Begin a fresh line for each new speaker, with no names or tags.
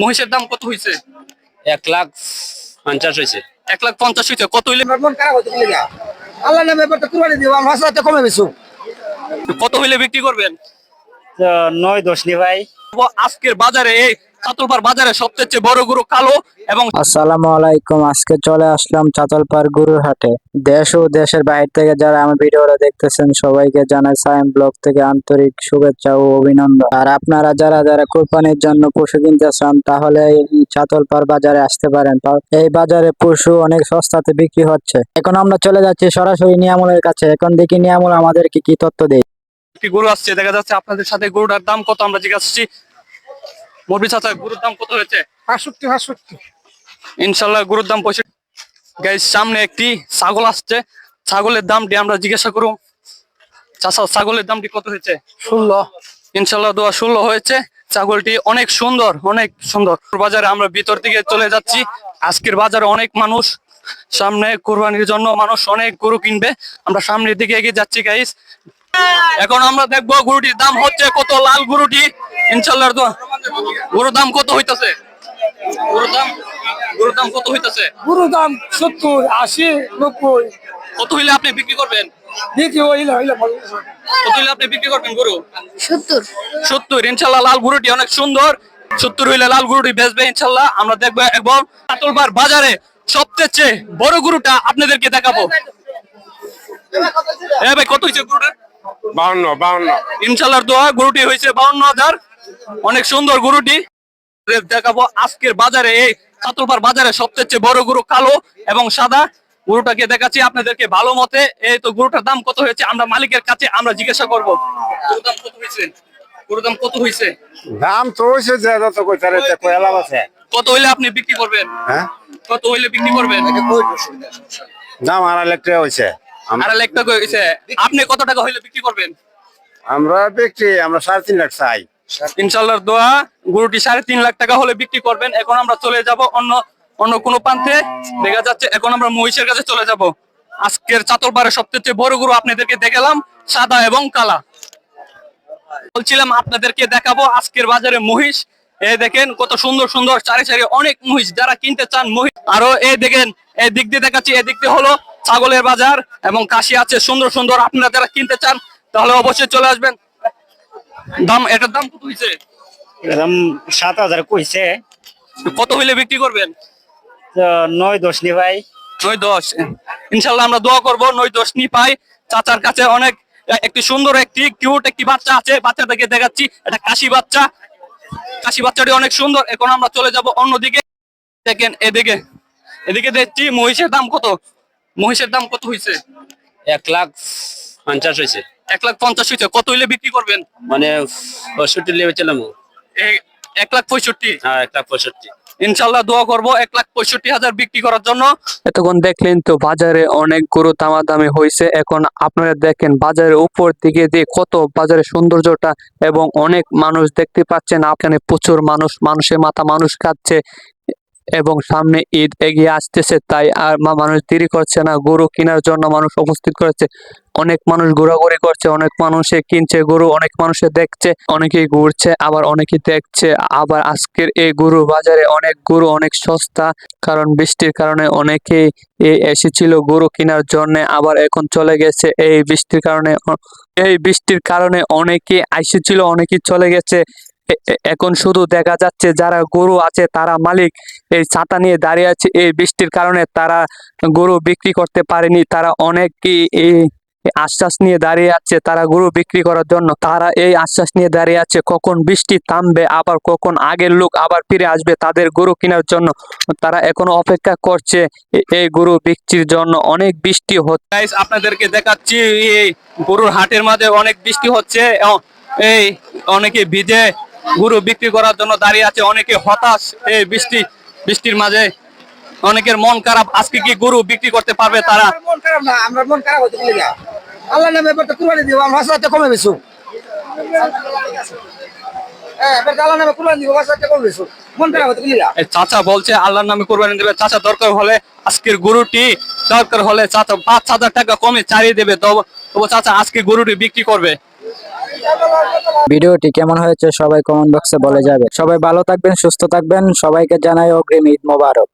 মহিষের দাম কত হয়েছে?
1,50,000 হয়েছে।
1,50,000 হয়েছে। কত হইলে
মন খারাপ হতে গেলে আল্লাহ নামে এবার তো কুরবানি দিব আমরা হাসতে কমে বেশু
কত হইলে বিক্রি করবেন?
তো 9-10 নি ভাই।
আজকের বাজারে এই চাতলপাড় বাজারে সবচেয়ে বড় গরু কালো এবং
আসসালামু আলাইকুম। আজকে চলে আসলাম চাতলপাড় গরুর হাটে। দেশ ও দেশের বাইরে থেকে যারা আমার ভিডিওটা দেখতেছেন সবাইকে জানাই সায়েম ব্লগ থেকে আন্তরিক শুভেচ্ছা ও অভিনন্দন। আর আপনারা যারা যারা কোরবানির জন্য পশু কিনতে চান তাহলে এই চাতলপাড় বাজারে আসতে পারেন। এই বাজারে পশু অনেক সস্তাতে বিক্রি হচ্ছে। এখন আমরা চলে যাচ্ছি সরাসরি নিয়ামলের কাছে। এখন দেখি নিয়ামল আমাদেরকে কি তথ্য দেয়।
একটি গরু আসছে, দেখা যাচ্ছে আপনাদের সাথে গরুটার দাম কত আমরা জিজ্ঞাসা। মুরবি চাচা, গরুর দাম কত হয়েছে?
65
ইনশাল্লাহ গরুর দাম 65। গাইস, সামনে একটি ছাগল আসছে, ছাগলের দামটি আমরা জিজ্ঞাসা করব। চাচা, ছাগলের দামটি কত হয়েছে?
16
ইনশাল্লাহ দোয়া 16 হয়েছে। ছাগলটি অনেক সুন্দর, অনেক সুন্দর। বাজারে আমরা ভিতর দিকে চলে যাচ্ছি। আজকের বাজারে অনেক মানুষ, সামনে কোরবানির জন্য মানুষ অনেক গরু কিনবে। আমরা সামনের দিকে এগিয়ে যাচ্ছি গাইস। এখন আমরা দেখবো গরুটির দাম হচ্ছে কত। লাল গরুটি ইনশাল্লাহ দোয়া। গরুর দাম কত হইতাছে? গরুর দাম কত হইতাছে?
গুরু দাম 70 80 90
কত হইলে আপনি বিক্রি করবেন?
দেখি হইলে
কত হইলে আপনি বিক্রি করবেন গরু?
70
70। ইনশাল্লাহ লাল গরুটি অনেক সুন্দর। 70 হইলে লাল গরুটি বেচবে ইনশাল্লাহ। আমরা দেখবো এবং চাতলপাড় বাজারে সবচেয়ে বড় গরুটা আপনাদেরকে দেখাবো। ভাই, কত হয়েছে গরুটা?
52
ইনশাল্লাহ দোয়া গরুটি হয়েছে 52,000। অনেক সুন্দর গরুটি দেখাবো আজকের বাজারে। এই চাতলপাড় বাজারে সবচেয়ে বড় গরু কালো এবং সাদা। গরুটাকে দেখাচ্ছি আপনাদেরকে ভালো মতে। এই তো গরুটার দাম কত হয়েছে আমরা মালিকের কাছে আমরা জিজ্ঞাসা করব। গরুর দাম কত হয়েছে? গরুর দাম কত হয়েছে?
দাম তো হইছে যে যত কইতারে তে কয়লা আছে।
কত হইলে আপনি বিক্রি করবেন?
হ্যাঁ,
কত হইলে বিক্রি করবেন?
দাম 2.5 লাখ টাকা হইছে।
2.5 লাখ টাকা হয়েছে। আপনি কত টাকা হইলে বিক্রি করবেন?
আমরা 3.5 লাখ চাই।
ইনশাল্লাহ দোয়া গরুটি 3.5 লাখ টাকা হলে বিক্রি করবেন। এখন আমরা চলে যাব অন্য কোনো প্রান্তে। দেখা যাচ্ছে এখন আমরা মহিষের কাছে চলে যাব। আজকের চাতলপাড়ের সবচেয়ে বড় গরু আপনাদেরকে দেখালাম, সাদা এবং কালা। বলছিলাম আপনাদেরকে দেখাবো আজকের বাজারে মহিষ। এই দেখেন কত সুন্দর সুন্দর চারি চারি অনেক মহিষ। যারা কিনতে চান মহিষ, আরো এই দেখেন এই দিক দিয়ে দেখাচ্ছি, এদিক দিয়ে হলো ছাগলের বাজার এবং কাশি আছে সুন্দর সুন্দর। আপনারা যারা কিনতে চান তাহলে অবশ্যই চলে আসবেন। এটার দাম কত হয়েছে?
দাম 7,000 কইছে।
কত হইলে বিক্রি করবেন?
তো 9-10 নি ভাই।
9-10। ইনশাল্লাহ আমরা দোয়া করবো 9-10 নি পাই। চাচার কাছে অনেক একটি সুন্দর একটি কিউট একটি বাচ্চা আছে। বাচ্চাটাকে দেখাচ্ছি, এটা কাশি বাচ্চা। কাশি বাচ্চাটি অনেক সুন্দর। এখন আমরা চলে যাব অন্যদিকে। দেখেন এদিকে এদিকে দেখছি মহিষের দাম কত। মহিষের দাম কত হয়েছে?
1,50,000 হইছে।
1,50,000 হয়েছে। কত হইলে বিক্রি করবেন?
মানে 65 লেবেছিলাম।
1,65,000।
হ্যাঁ, 1,65,000।
ইনশাল্লাহ দোয়া করবো 1,65,000 বিক্রি করার জন্য।
এতক্ষণ দেখলেন তো বাজারে অনেক গরু দামাদামি হয়েছে। এখন আপনারা দেখেন বাজারের উপর দিকে দিয়ে কত বাজারের সৌন্দর্যটা এবং অনেক মানুষ দেখতে পাচ্ছেন। এখানে প্রচুর মানুষের মাথা মানুষ খাচ্ছে এবং সামনে ঈদ এগিয়ে আসতেছে, তাই আর মানুষ দেরি করছে না। গরু কেনার জন্য মানুষ উপস্থিত করেছে। অনেক মানুষ ঘোরাঘুরি করছে, অনেক মানুষে কিনছে গরু, অনেক মানুষে দেখছে, অনেকেই ঘুরছে আবার অনেকেই দেখছে। আবার আজকের এই গরু বাজারে অনেক গরু অনেক সস্তা, কারণ বৃষ্টির কারণে অনেকেই এসেছিল গরু কেনার জন্য, আবার এখন চলে গেছে এই বৃষ্টির কারণে। এই বৃষ্টির কারণে অনেকে এসেছিল, অনেকেই চলে গেছে। এখন শুধু দেখা যাচ্ছে যারা গরু আছে তারা মালিক এই ছাতা নিয়ে দাঁড়িয়ে আছে। এই বৃষ্টির কারণে তারা গরু বিক্রি করতে পারেনি। তারা অনেকেই এই আশ্বাস নিয়ে দাঁড়িয়ে আছে তারা গরু বিক্রি করার জন্য। তারা এই আশ্বাস নিয়ে দাঁড়িয়ে আছে কখন বৃষ্টি থামবে, আবার কখন আগের লোক আবার ফিরে আসবে তাদের গরু কেনার জন্য। তারা এখনো অপেক্ষা করছে এই গরু বিক্রির জন্য। অনেক বৃষ্টি হচ্ছে।
গাইস, আপনাদেরকে দেখাচ্ছি এই গরুর হাটের মাঝে অনেক বৃষ্টি হচ্ছে। এই অনেকে ভিজে গরু বিক্রি করার জন্য দাঁড়িয়ে আছে, অনেকে হতাশ এই বৃষ্টির মাঝে। অনেকের মন খারাপ, আজকে কি গরু বিক্রি করতে পারবে তারা?
মন খারাপ না, আমরা মন খারাপ হতে গেলে আল্লাহ নামে এবার তো কুরবানি দিব আমরা হাসতে কমে বেশু এবার আল্লাহ নামে কুরবানি দিব হাসতে কমে বেশু মন খারাপ হতে গেলে
চাচা বলছে আল্লাহর নামে কোরবানি দেবে। চাচা দরকার হলে আজকের গরুটি দরকার হলে চাচা 5,000 টাকা কমে চালিয়ে দেবে, তবু চাচা আজকে গরুটি বিক্রি করবে।
ভিডিওটি কেমন হয়েছে সবাই কমেন্ট বক্সে বলে যাবে। সবাই ভালো থাকবেন, সুস্থ থাকবেন, সবাইকে জানাই অগ্রিম ঈদ মোবারক।